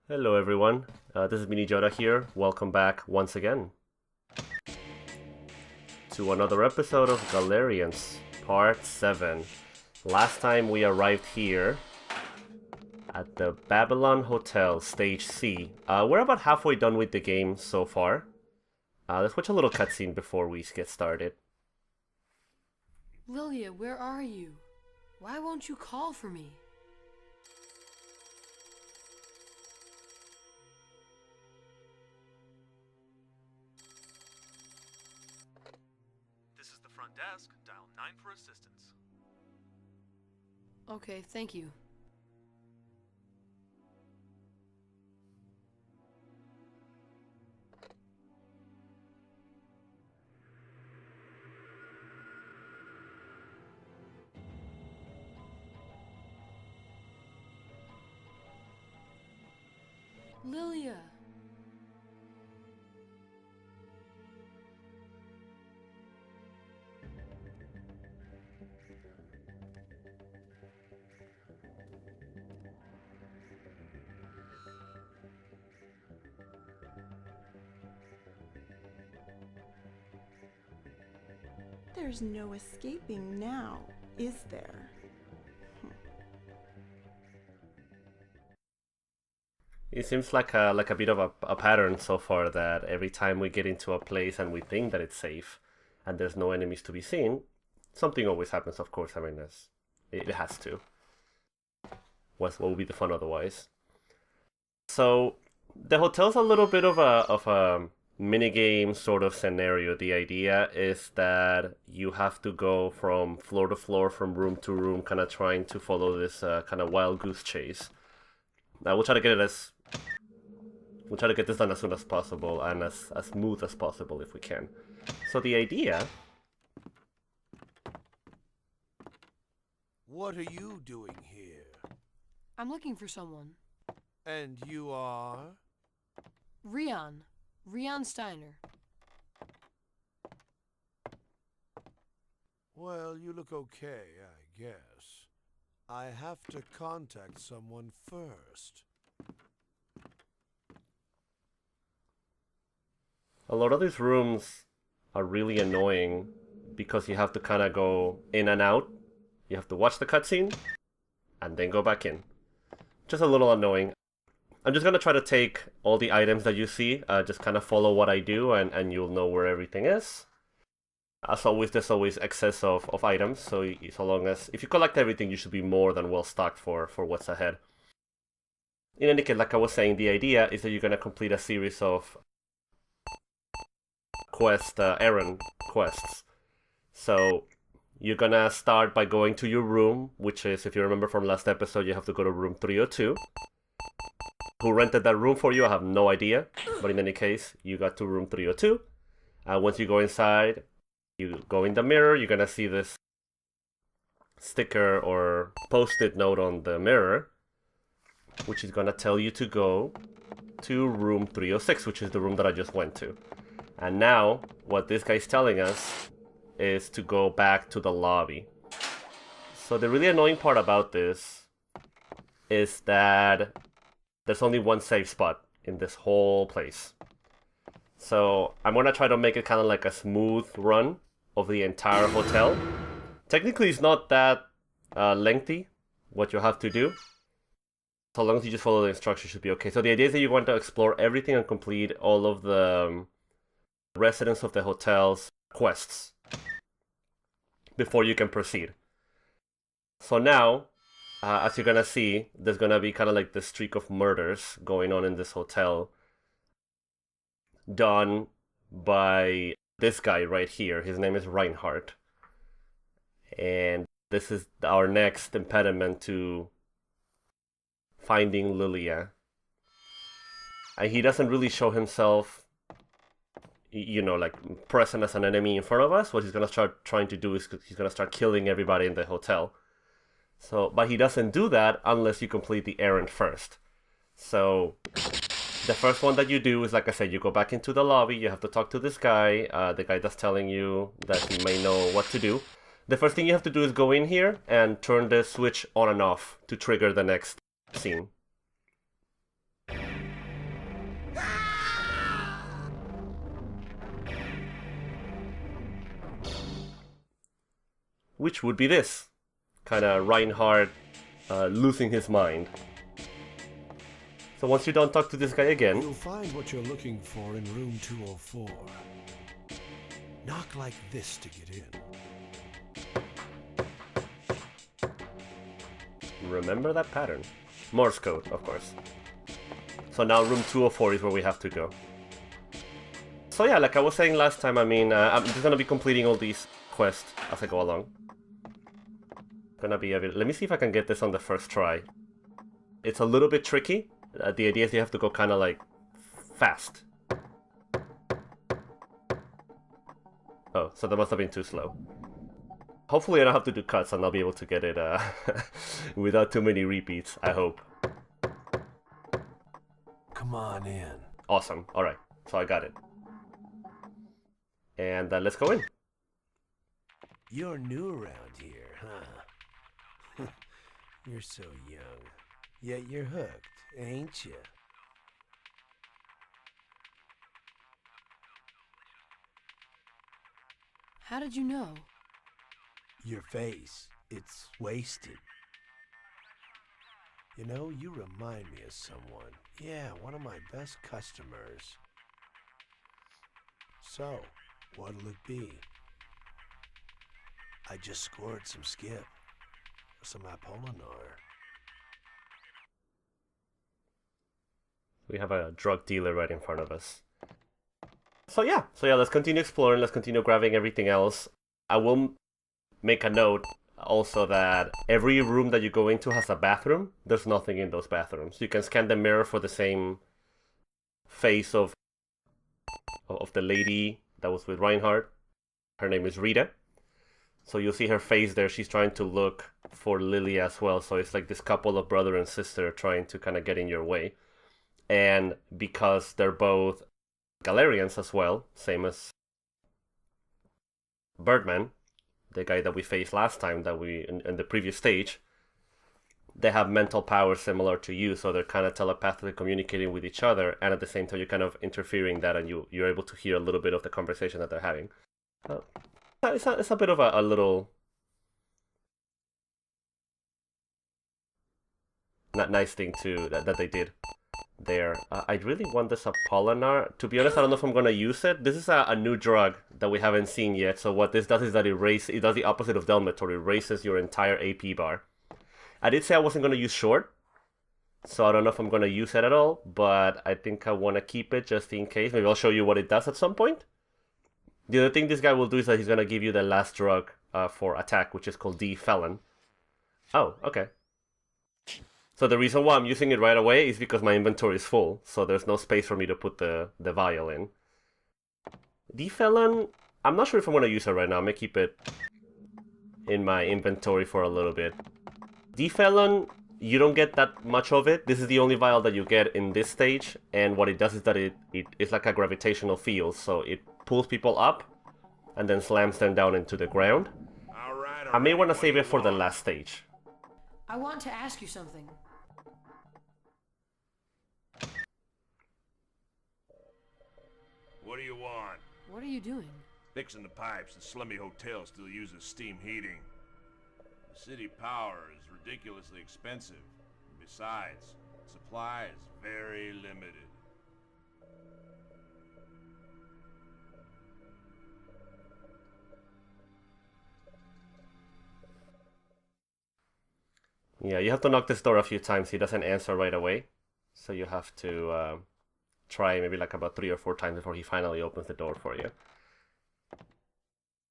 Hello everyone, this is Mini Joda here. Welcome back once again to another episode of Galerians, Part 7. Last time we arrived here at the Babylon Hotel, Stage C. We're about halfway done with the game so far. Let's watch a little cutscene before we get started. Lilia, where are you? Why won't you call for me? This is the front desk. Dial 9 for assistance. Okay, thank you. Lilia! There's no escaping now, is there? It seems like a bit of a pattern so far that every time we get into a place and we think that it's safe and there's no enemies to be seen, something always happens, of course. I mean, it has to. What would be the fun otherwise? So, the hotel's a little bit of a minigame sort of scenario. The idea is that you have to go from floor to floor, from room to room, kind of trying to follow this kind of wild goose chase. Now we'll try to get this done as soon as possible and as smooth as possible if we can. So the idea... What are you doing here? I'm looking for someone. And you are? Rian Steiner. Well, you look okay, I guess. I have to contact someone first. A lot of these rooms are really annoying because you have to kind of go in and out. You have to watch the cutscene and then go back in. Just a little annoying. I'm just going to try to take all the items that you see, just kind of follow what I do and you'll know where everything is. As always, there's always excess of items, so long as... If you collect everything, you should be more than well stocked for what's ahead. In any case, like I was saying, the idea is that you're going to complete a series of errand quests. So, you're going to start by going to your room, which is, if you remember from last episode, you have to go to room 302. Who rented that room for you, I have no idea. But in any case, you got to room 302. Once you go inside... You go in the mirror, you're gonna see this sticker or post-it note on the mirror, which is gonna tell you to go to room 306, which is the room that I just went to. And now, what this guy's telling us is to go back to the lobby. So the really annoying part about this is that there's only one safe spot in this whole place. So I'm gonna try to make it kind of like a smooth run of the entire hotel. Technically, it's not that lengthy, what you have to do. So long as you just follow the instructions, should be okay. So the idea is that you want to explore everything and complete all of the residents of the hotel's quests before you can proceed. So now, as you're gonna see, there's gonna be kind of like this streak of murders going on in this hotel, done by this guy right here. His name is Rainheart. And this is our next impediment to finding Lilia. And he doesn't really show himself, you know, like present as an enemy in front of us. What he's gonna start trying to do is he's gonna start killing everybody in the hotel. So, but he doesn't do that unless you complete the errand first. So the first one that you do is, like I said, you go back into the lobby, you have to talk to this guy, the guy that's telling you that he may know what to do. The first thing you have to do is go in here and turn the switch on and off to trigger the next scene. which would be this. Kind of Rainheart losing his mind. So once you don't talk to this guy again... You'll find what you're looking for in room 204. Knock like this to get in. Remember that pattern. Morse code, of course. So now room 204 is where we have to go. So yeah, like I was saying last time, I mean, I'm just gonna be completing all these quests as I go along. Gonna be let me see if I can get this on the first try. It's a little bit tricky. The idea is you have to go kind of like fast. Oh, so that must have been too slow. Hopefully I don't have to do cuts and I'll be able to get it without too many repeats, I hope. Come on in. Awesome, alright, so I got it. And let's go in. You're new around here, huh? You're so young. Yet you're hooked, ain't you? How did you know? Your face, it's wasted. You know, you remind me of someone. Yeah, one of my best customers. So, what'll it be? I just scored some skip. Some Apollinaire. We have a drug dealer right in front of us. So yeah, let's continue exploring, let's continue grabbing everything else. I will make a note also that every room that you go into has a bathroom. There's nothing in those bathrooms. You can scan the mirror for the same face of the lady that was with Rainheart. Her name is Rita. So you'll see her face there. She's trying to look for Lily as well. So it's like this couple of brother and sister trying to kind of get in your way. And because they're both Galerians as well, same as Birdman, the guy that we faced last time, that we in the previous stage, they have mental powers similar to you, so they're kind of telepathically communicating with each other, and at the same time you're kind of interfering that, and you're able to hear a little bit of the conversation that they're having. It's a bit of a little not nice thing too that they did there. I really want this Apollinaire. To be honest, I don't know if I'm gonna use it. This is a new drug that we haven't seen yet. So what this does is that it does the opposite of Delmetor. It raises your entire AP bar. I did say I wasn't gonna use short, so I don't know if I'm gonna use it at all. But I think I want to keep it just in case. Maybe I'll show you what it does at some point. The other thing this guy will do is that he's gonna give you the last drug for attack, which is called D-Felon. Oh, okay. So the reason why I'm using it right away is because my inventory is full, so there's no space for me to put the vial in. D-Felon, I'm not sure if I'm going to use it right now. I'm going to keep it in my inventory for a little bit. D-Felon, you don't get that much of it. This is the only vial that you get in this stage, and what it does is that it's like a gravitational field, so it pulls people up and then slams them down into the ground. All right, I may want to save it for the last stage. I want to ask you something. What do you want? What are you doing? Fixing the pipes. The slummy hotel still uses steam heating. The city power is ridiculously expensive. Besides, supply is very limited. Yeah, you have to knock this door a few times. He doesn't answer right away. So you have to try maybe like about 3 or 4 times before he finally opens the door for you.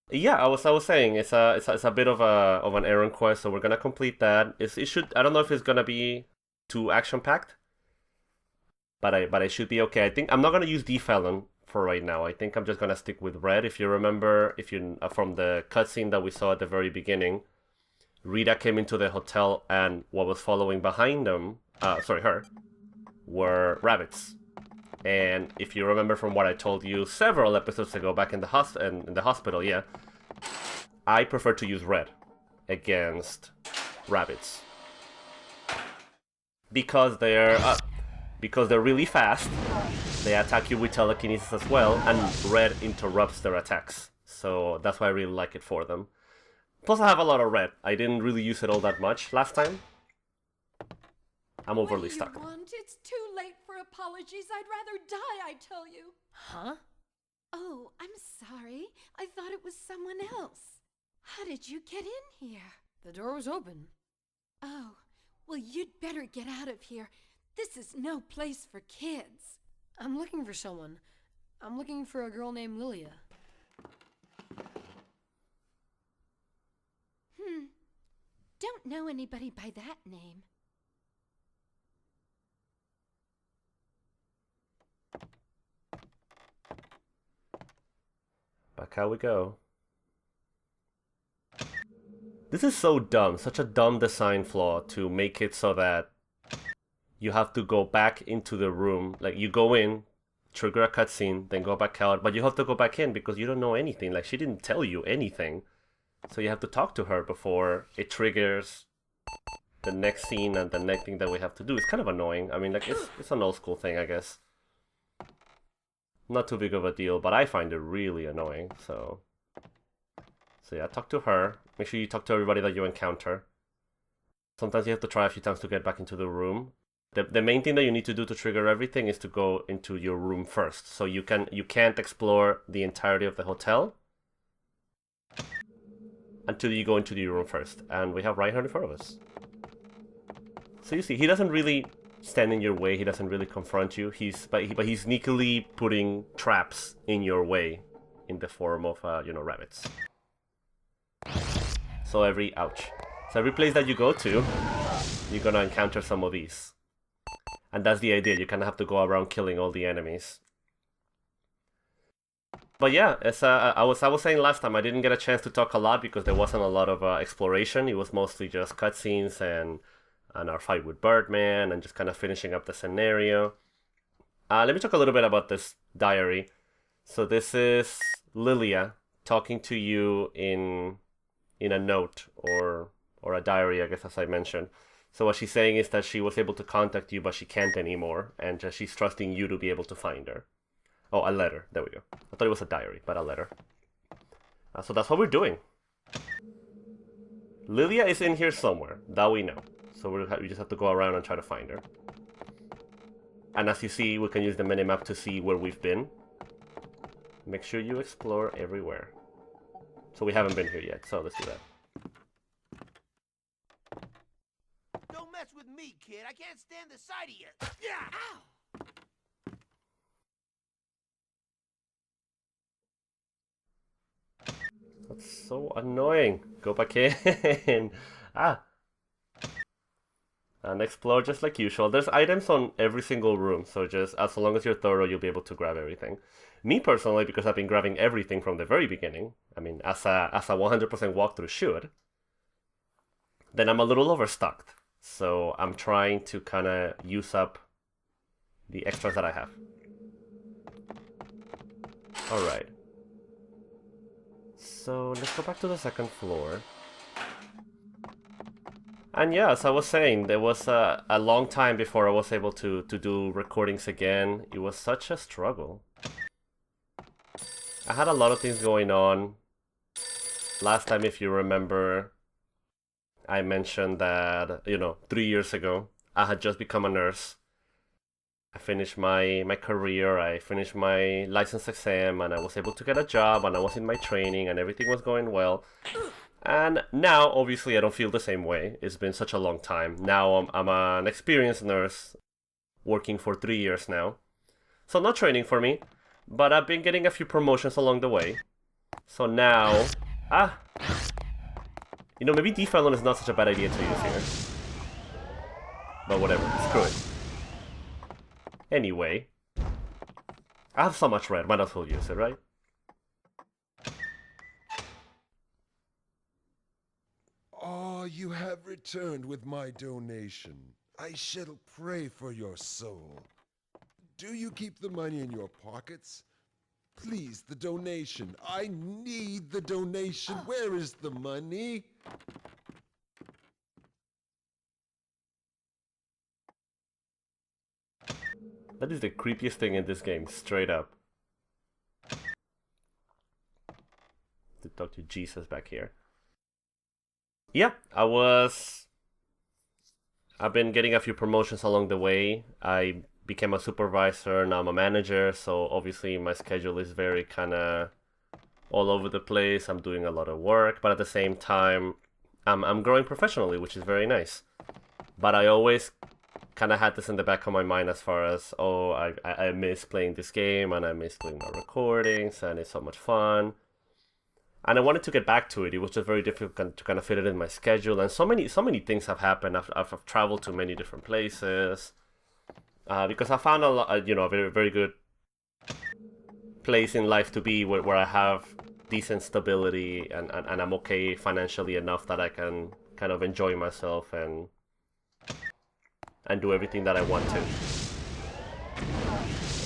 Yeah, I was saying it's a bit of an errand quest, so we're gonna complete that. I don't know if it's gonna be too action packed, but it should be okay. I think I'm not gonna use D-Felon for right now. I think I'm just gonna stick with Red. If you remember, from the cutscene that we saw at the very beginning, Rita came into the hotel, and what was following behind them, her, were rabbits. And if you remember from what I told you several episodes ago back in the hospital, yeah, I prefer to use Red against rabbits because they're really fast. They attack you with telekinesis as well, and Red interrupts their attacks. So that's why I really like it for them. Plus I have a lot of red. I didn't really use it all that much last time. I'm overly What do stuck. you want? It's too late for apologies. I'd rather die, I tell you. Huh? Oh, I'm sorry. I thought it was someone else. How did you get in here? The door was open. Oh, well, you'd better get out of here. This is no place for kids. I'm looking for someone. I'm looking for a girl named Lilia. Don't know anybody by that name. Back how we go. This is so dumb, such a dumb design flaw to make it so that you have to go back into the room. Like, you go in, trigger a cutscene, then go back out, but you have to go back in because you don't know anything. Like, she didn't tell you anything. So you have to talk to her before it triggers the next scene and the next thing that we have to do. It's kind of annoying. I mean, like, it's an old school thing, I guess. Not too big of a deal, but I find it really annoying, so yeah, talk to her. Make sure you talk to everybody that you encounter. Sometimes you have to try a few times to get back into the room. The main thing that you need to do to trigger everything is to go into your room first. So you can't explore the entirety of the hotel until you go into your room first. And we have Rainheart in front of us. So you see, he doesn't really stand in your way. He doesn't really confront you. But he's sneakily putting traps in your way in the form of rabbits. So every place that you go to, you're gonna encounter some of these. And that's the idea. You kind of have to go around killing all the enemies. But yeah, as I was saying last time, I didn't get a chance to talk a lot because there wasn't a lot of exploration. It was mostly just cutscenes and our fight with Birdman and just kind of finishing up the scenario. Let me talk a little bit about this diary. So this is Lilia talking to you in a note or a diary, I guess, as I mentioned. So what she's saying is that she was able to contact you, but she can't anymore, and she's trusting you to be able to find her. Oh, a letter. There we go. I thought it was a diary, but a letter. So that's what we're doing. Lilia is in here somewhere. That we know. So we just have to go around and try to find her. And as you see, we can use the minimap to see where we've been. Make sure you explore everywhere. So we haven't been here yet, so let's do that. Don't mess with me, kid. I can't stand the sight of you. Yeah! Ow! That's so annoying. Go back in. And explore just like usual. There's items on every single room, so just as long as you're thorough, you'll be able to grab everything. Me personally, because I've been grabbing everything from the very beginning, I mean, as a 100% walkthrough should, then I'm a little overstocked. So I'm trying to kind of use up the extras that I have. Alright. So let's go back to the second floor. And yeah, as I was saying, there was a long time before I was able to do recordings again. It was such a struggle. I had a lot of things going on. Last time, if you remember, I mentioned that, 3 years ago, I had just become a nurse. I finished my career, I finished my license exam, and I was able to get a job, and I was in my training, and everything was going well. And now, obviously, I don't feel the same way. It's been such a long time. Now I'm an experienced nurse, working for 3 years now. So not training for me, but I've been getting a few promotions along the way. So now... maybe D-Felon is not such a bad idea to use here. But whatever, screw it. Anyway. I have so much red, might as well use it, right? You have returned with my donation. I shall pray for your soul. Do you keep the money in your pockets? Please, the donation. I need the donation. Where is the money? That is the creepiest thing in this game, straight up. To talk to Jesus back here. yeah, I've been getting a few promotions along the way. I became a supervisor, now I'm a manager, so obviously my schedule is very kind of all over the place. I'm doing a lot of work, but at the same time, I'm growing professionally, which is very nice. But I always kind of had this in the back of my mind as far as, oh, I miss playing this game, and I miss doing my recordings, and it's so much fun. And I wanted to get back to it. It was just very difficult to kind of fit it in my schedule, and so many things have happened. I've traveled to many different places because I found a very very good place in life to be where I have decent stability and I'm okay financially enough that I can kind of enjoy myself and do everything that I want to.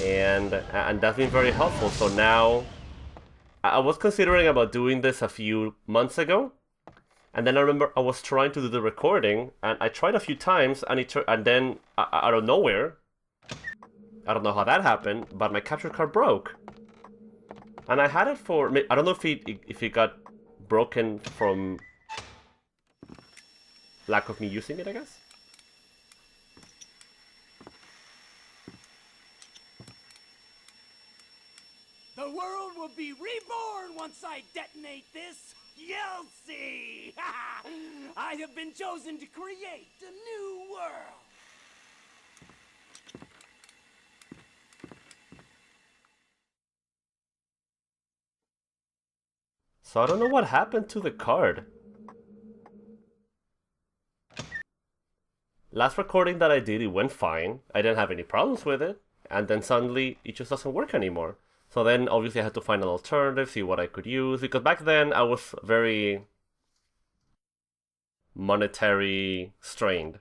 And that's been very helpful. So now I was considering about doing this a few months ago, and then I remember I was trying to do the recording, and I tried a few times, and then out of nowhere, I don't know how that happened, but my capture card broke, and I had it for, I don't know if it got broken from lack of me using it, I guess. The world will be reborn once I detonate this. You'll see. I have been chosen to create a new world. So I don't know what happened to the card. Last recording that I did, it went fine. I didn't have any problems with it. And then suddenly, it just doesn't work anymore. So then, obviously, I had to find an alternative, see what I could use. Because back then, I was very monetary strained.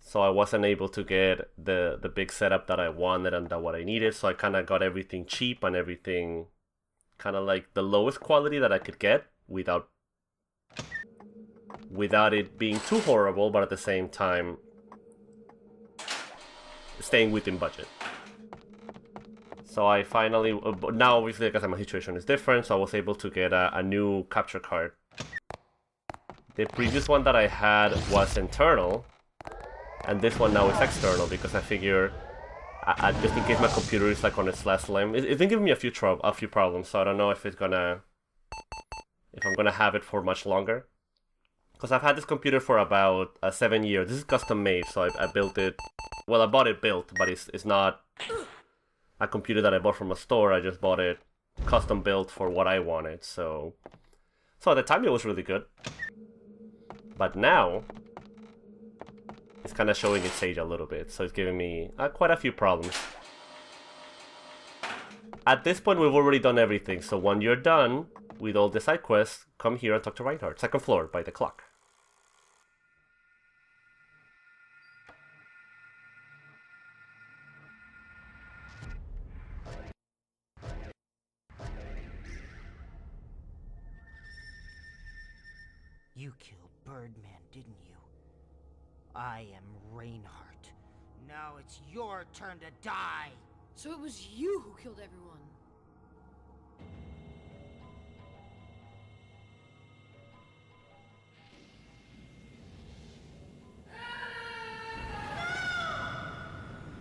So I wasn't able to get the big setup that I wanted and what I needed. So I kind of got everything cheap and everything kind of like the lowest quality that I could get without it being too horrible, but at the same time staying within budget. So I finally, now obviously because my situation is different, so I was able to get a new capture card. The previous one that I had was internal, and this one now is external because I figure, just in case my computer is like on its last limb, it's been giving me a few problems, so I don't know if I'm gonna have it for much longer. Because I've had this computer for about 7 years. This is custom made, so I built it. Well, I bought it built, but it's not a computer that I bought from a store. I just bought it custom built for what I wanted. So at the time it was really good. But now it's kind of showing its age a little bit. So it's giving me quite a few problems. At this point, we've already done everything. So when you're done with all the side quests, come here and talk to Rainheart. 2nd floor by the clock. You killed Birdman, didn't you? I am Rainheart. Now it's your turn to die. So it was you who killed everyone.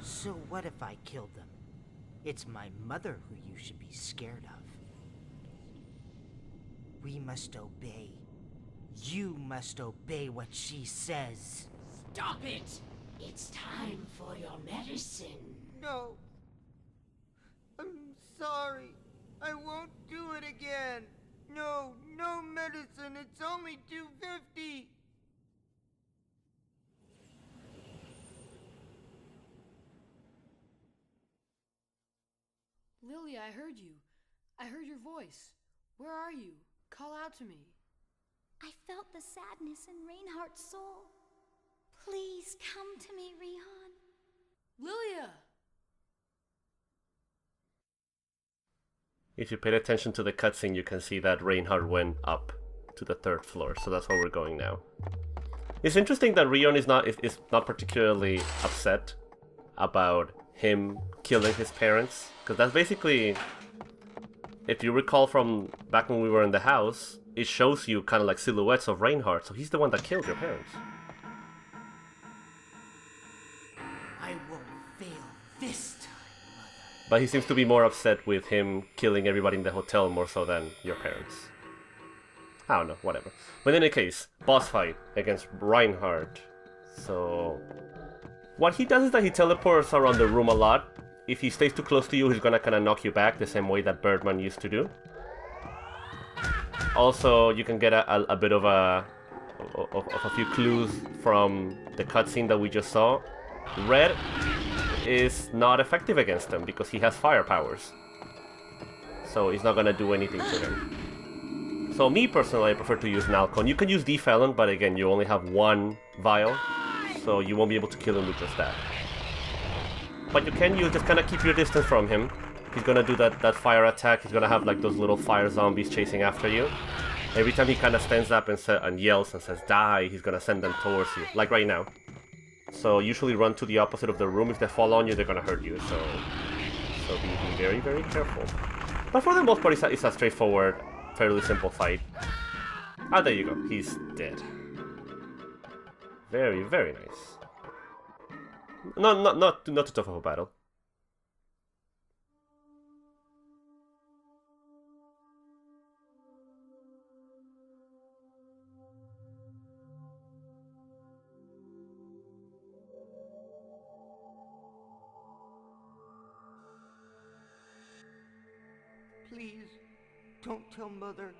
So what if I killed them? It's my mother who you should be scared of. We must obey. You must obey what she says. Stop it! It's time for your medicine. No. I'm sorry. I won't do it again. No, no medicine. It's only $2.50. Lily, I heard you. I heard your voice. Where are you? Call out to me. I felt the sadness in Rainheart's soul. Please come to me, Rihan. Lilia! If you paid attention to the cutscene, you can see that Rainheart went up to the 3rd floor, so that's where we're going now. It's interesting that Rion is not particularly upset about him killing his parents, because that's basically, if you recall from back when we were in the house, it shows you kind of like silhouettes of Rainheart, so he's the one that killed your parents. I won't fail this time, Mother. But he seems to be more upset with him killing everybody in the hotel more so than your parents. I don't know, whatever. But in any case, boss fight against Rainheart. So what he does is that he teleports around the room a lot. If he stays too close to you, he's gonna kind of knock you back the same way that Birdman used to do. Also, you can get a bit of a few clues from the cutscene that we just saw. Red is not effective against him because he has fire powers. So he's not gonna do anything to him. So me personally, I prefer to use Nalcon. You can use D-Felon, but again, you only have one vial. So you won't be able to kill him with just that. But you can use, just kind of keep your distance from him. He's gonna do that fire attack. He's gonna have like those little fire zombies chasing after you. Every time he kind of stands up and yells and says die, he's gonna send them towards you, like right now. So usually run to the opposite of the room. If they fall on you, they're gonna hurt you. So be very, very careful. But for the most part, it's a straightforward, fairly simple fight. Ah, there you go. He's dead. Very, very nice. Not too tough of a battle. Please, don't tell Mother.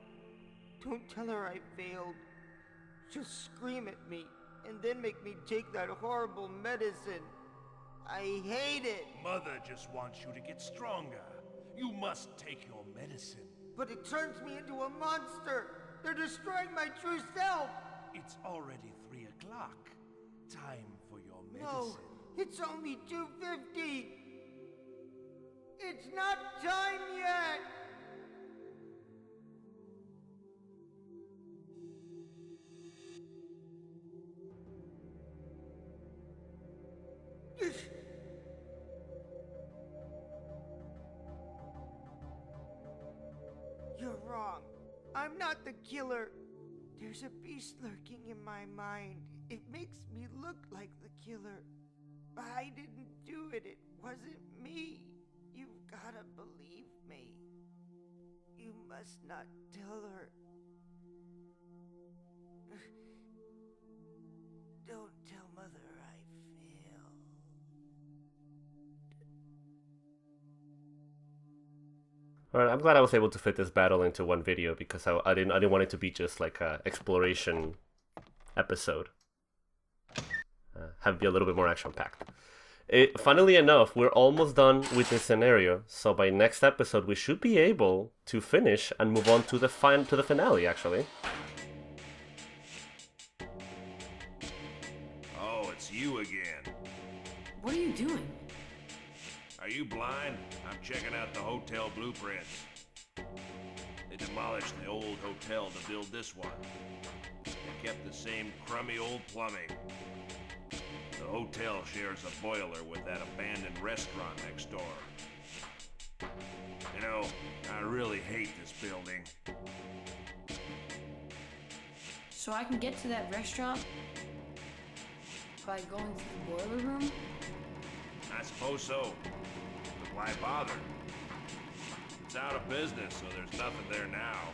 Don't tell her I failed. She'll scream at me and then make me take that horrible medicine. I hate it. Mother just wants you to get stronger. You must take your medicine. But it turns me into a monster. They're destroying my true self. It's already 3 o'clock. Time for your medicine. No, it's only 2:50. It's not time yet. You're wrong. I'm not the killer. There's a beast lurking in my mind. It makes me look like the killer. I didn't do it. It wasn't me. You've gotta believe me. You must not tell her. Don't tell Mother I failed. Alright, I'm glad I was able to fit this battle into one video because I didn't want it to be just like a exploration episode. Have be a little bit more action-packed. Funnily enough, we're almost done with this scenario, so by next episode we should be able to finish and move on to the finale, actually. Oh, it's you again. What are you doing? Are you blind? I'm checking out the hotel blueprints. They demolished the old hotel to build this one. They kept the same crummy old plumbing. The hotel shares a boiler with that abandoned restaurant next door. You know, I really hate this building. So I can get to that restaurant by going through the boiler room? I suppose so. But why bother? It's out of business, so there's nothing there now.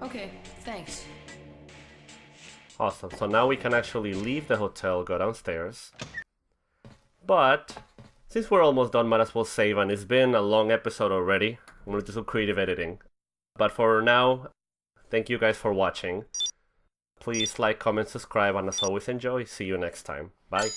Okay, thanks. Awesome, so now we can actually leave the hotel, go downstairs. But, since we're almost done, might as well save, and it's been a long episode already. I'm gonna do some creative editing. But for now, thank you guys for watching. Please like, comment, subscribe, and as always enjoy. See you next time. Bye.